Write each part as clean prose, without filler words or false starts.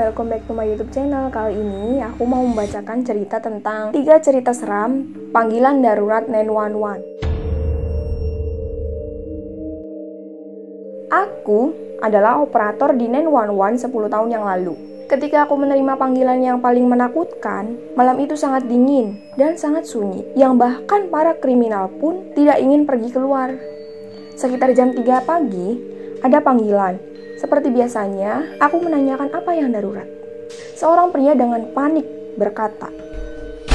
welcome back to my YouTube channel. Kali ini aku mau membacakan cerita tentang 3 cerita seram panggilan darurat 911. Aku adalah operator di 911 10 tahun yang lalu. Ketika aku menerima panggilan yang paling menakutkan, malam itu sangat dingin dan sangat sunyi, yang bahkan para kriminal pun tidak ingin pergi keluar. Sekitar jam 3 pagi, ada panggilan. Seperti biasanya, aku menanyakan apa yang darurat. Seorang pria dengan panik berkata,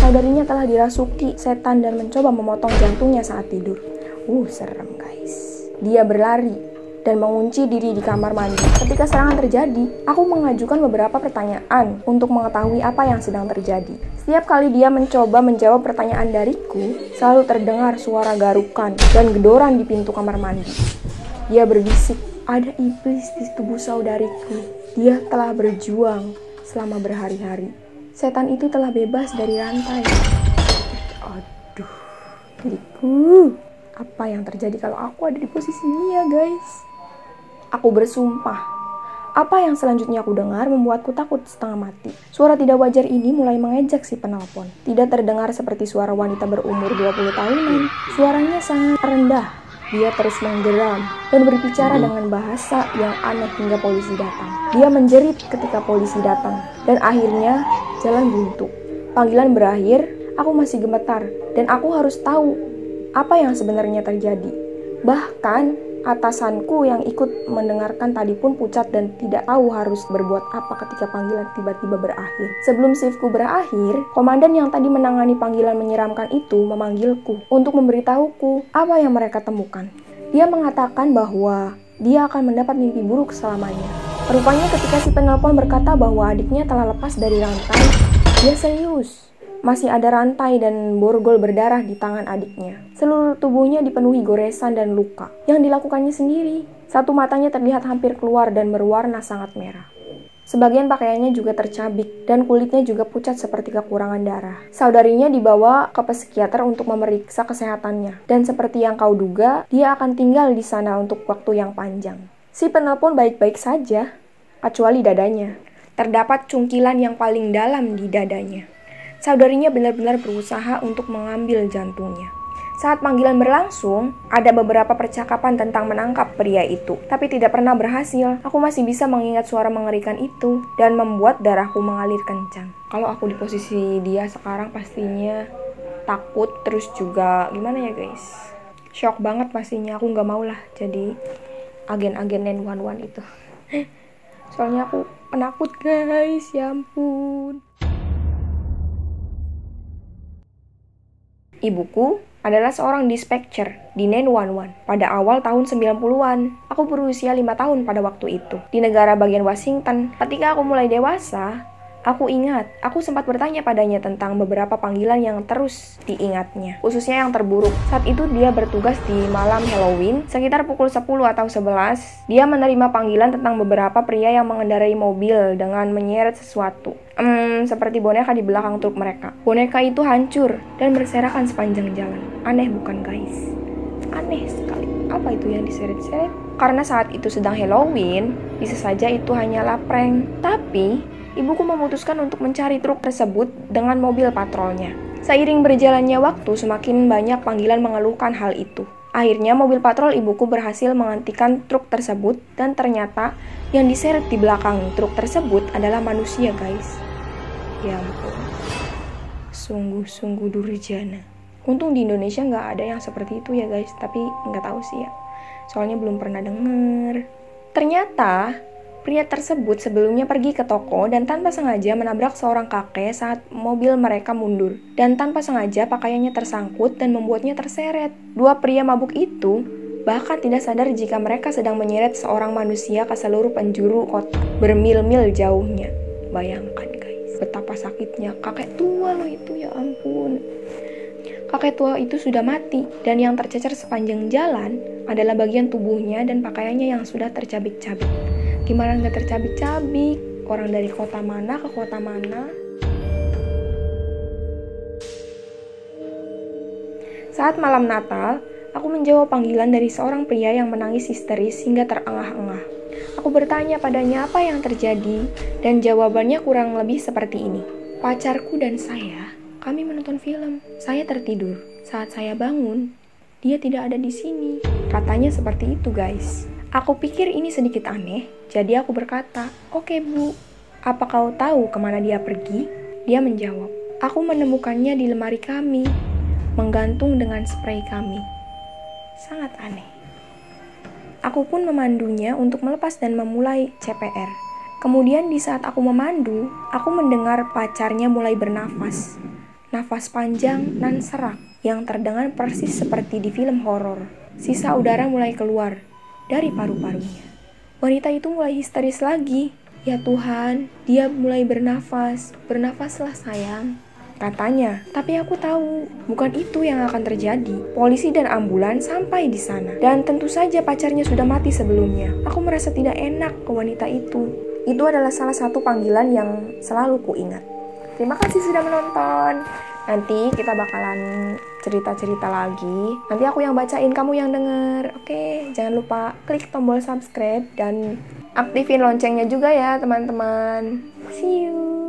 saudarinya telah dirasuki setan dan mencoba memotong jantungnya saat tidur. Serem guys. Dia berlari dan mengunci diri di kamar mandi. Ketika serangan terjadi, aku mengajukan beberapa pertanyaan untuk mengetahui apa yang sedang terjadi. Setiap kali dia mencoba menjawab pertanyaan dariku, selalu terdengar suara garukan dan gedoran di pintu kamar mandi. Dia berbisik, ada iblis di tubuh saudariku. Dia telah berjuang selama berhari-hari. Setan itu telah bebas dari rantai. Aduh, diriku. Apa yang terjadi kalau aku ada di posisi dia, guys? Aku bersumpah. Apa yang selanjutnya aku dengar membuatku takut setengah mati. Suara tidak wajar ini mulai mengejek si penelpon. Tidak terdengar seperti suara wanita berumur 20 tahunan. Suaranya sangat rendah. Dia terus menggeram dan berbicara dengan bahasa yang aneh hingga polisi datang. Dia menjerit ketika polisi datang dan akhirnya jalan buntu. Panggilan berakhir, aku masih gemetar dan aku harus tahu apa yang sebenarnya terjadi. Bahkan atasanku yang ikut mendengarkan tadi pun pucat dan tidak tahu harus berbuat apa ketika panggilan tiba-tiba berakhir. Sebelum shiftku berakhir, komandan yang tadi menangani panggilan menyeramkan itu memanggilku untuk memberitahuku apa yang mereka temukan. Dia mengatakan bahwa dia akan mendapat mimpi buruk selamanya. Rupanya ketika si penelpon berkata bahwa adiknya telah lepas dari rantai, dia serius. Masih ada rantai dan borgol berdarah di tangan adiknya. Seluruh tubuhnya dipenuhi goresan dan luka yang dilakukannya sendiri. Satu matanya terlihat hampir keluar dan berwarna sangat merah. Sebagian pakaiannya juga tercabik dan kulitnya juga pucat seperti kekurangan darah. Saudarinya dibawa ke psikiater untuk memeriksa kesehatannya. Dan seperti yang kau duga, dia akan tinggal di sana untuk waktu yang panjang. Si penelpon baik-baik saja, kecuali dadanya. Terdapat cungkilan yang paling dalam di dadanya. Saudarinya benar-benar berusaha untuk mengambil jantungnya. Saat panggilan berlangsung, ada beberapa percakapan tentang menangkap pria itu, tapi tidak pernah berhasil. Aku masih bisa mengingat suara mengerikan itu dan membuat darahku mengalir kencang. Kalau aku di posisi dia sekarang pastinya takut, terus juga gimana ya guys? Shock banget pastinya, aku nggak mau lah jadi agen-agen 911 itu. Soalnya aku penakut guys, ya ampun. Ibuku adalah seorang dispatcher di 911 pada awal tahun 90-an. Aku berusia 5 tahun pada waktu itu, di negara bagian Washington. Ketika aku mulai dewasa, aku ingat, aku sempat bertanya padanya tentang beberapa panggilan yang terus diingatnya, khususnya yang terburuk. Saat itu dia bertugas di malam Halloween, sekitar pukul 10 atau 11. Dia menerima panggilan tentang beberapa pria yang mengendarai mobil dengan menyeret sesuatu. Seperti boneka di belakang truk mereka. Boneka itu hancur dan berserakan sepanjang jalan. Aneh bukan guys? Aneh sekali. Apa itu yang diseret-seret? Karena saat itu sedang Halloween, bisa saja itu hanyalah prank. Tapi ibuku memutuskan untuk mencari truk tersebut dengan mobil patrolnya. Seiring berjalannya waktu, semakin banyak panggilan mengeluhkan hal itu. Akhirnya mobil patrol ibuku berhasil menghentikan truk tersebut dan ternyata yang diseret di belakang truk tersebut adalah manusia guys. Ya ampun. Sungguh-sungguh durjana. Untung di Indonesia nggak ada yang seperti itu ya guys, tapi nggak tahu sih ya. Soalnya belum pernah denger. Ternyata pria tersebut sebelumnya pergi ke toko dan tanpa sengaja menabrak seorang kakek saat mobil mereka mundur. Dan tanpa sengaja pakaiannya tersangkut dan membuatnya terseret. Dua pria mabuk itu bahkan tidak sadar jika mereka sedang menyeret seorang manusia ke seluruh penjuru kota, bermil-mil jauhnya. Bayangkan guys, betapa sakitnya. Kakek tua loh itu, ya ampun. Kakek tua itu sudah mati dan yang tercecer sepanjang jalan adalah bagian tubuhnya dan pakaiannya yang sudah tercabik-cabik. Gimana nggak tercabik-cabik? Orang dari kota mana ke kota mana? Saat malam Natal, aku menjawab panggilan dari seorang pria yang menangis histeris hingga terengah-engah. Aku bertanya padanya apa yang terjadi, dan jawabannya kurang lebih seperti ini. Pacarku dan saya, kami menonton film. Saya tertidur. Saat saya bangun, dia tidak ada di sini. Katanya seperti itu, guys. Aku pikir ini sedikit aneh, jadi aku berkata, "Oke, Bu. Apa kau tahu kemana dia pergi?" Dia menjawab, "Aku menemukannya di lemari kami, menggantung dengan spray kami." Sangat aneh. Aku pun memandunya untuk melepas dan memulai CPR. Kemudian di saat aku memandu, aku mendengar pacarnya mulai bernafas. Nafas panjang dan serak yang terdengar persis seperti di film horor. Sisa udara mulai keluar dari paru-parunya. Wanita itu mulai histeris lagi. "Ya Tuhan, dia mulai bernafas. Bernafaslah sayang," katanya. Tapi aku tahu, bukan itu yang akan terjadi. Polisi dan ambulans sampai di sana. Dan tentu saja pacarnya sudah mati sebelumnya. Aku merasa tidak enak ke wanita itu. Itu adalah salah satu panggilan yang selalu kuingat. Terima kasih sudah menonton. Nanti kita bakalan cerita-cerita lagi. Nanti aku yang bacain, kamu yang denger. Oke, jangan lupa klik tombol subscribe dan aktifin loncengnya juga ya, teman-teman. See you.